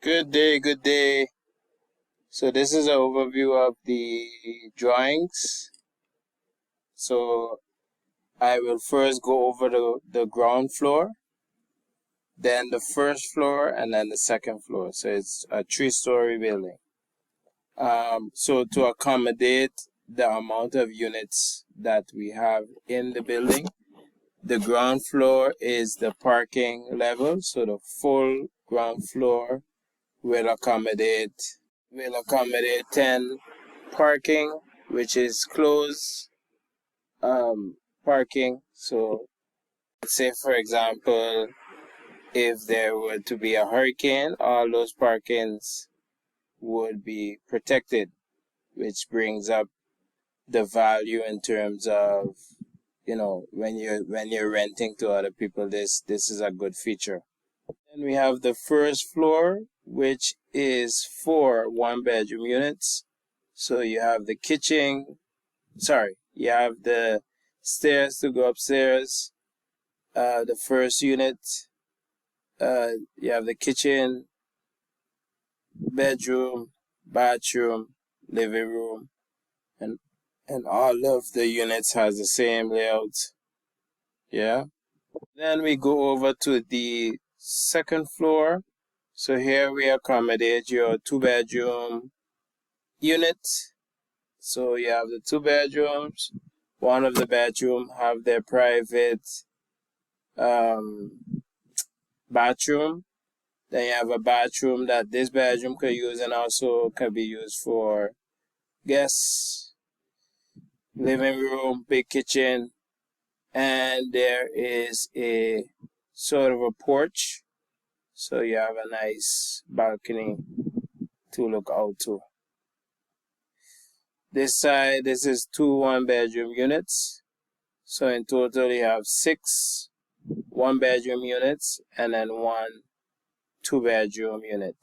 Good day, good day. So this is an overview of the drawings. So I will first go over the ground floor, then the first floor, and then the second floor. So it's a 3-story building. So to accommodate the amount of units that we have in the building, the ground floor is the parking level. So the full ground floor will accommodate 10 parking, which is closed parking. So let's say, for example, if there were to be a hurricane, all those parkings would be protected, which brings up the value in terms of, when you're renting to other people, this is a good feature. Then we have the first floor, which is 4 one-bedroom units. So you have the you have the stairs to go upstairs. The first unit, you have the kitchen, bedroom, bathroom, living room, and all of the units has the same layout. Yeah. Then we go over to the second floor. So here we accommodate your 2-bedroom unit. So you have the 2 bedrooms. One of the bedroom have their private bathroom. Then you have a bathroom that this bedroom could use and also could be used for guests. Living room, big kitchen, and there is a sort of a porch. So you have a nice balcony to look out to. This side, this is 2 one-bedroom units. So in total you have 6 one-bedroom units and then 1 2-bedroom unit.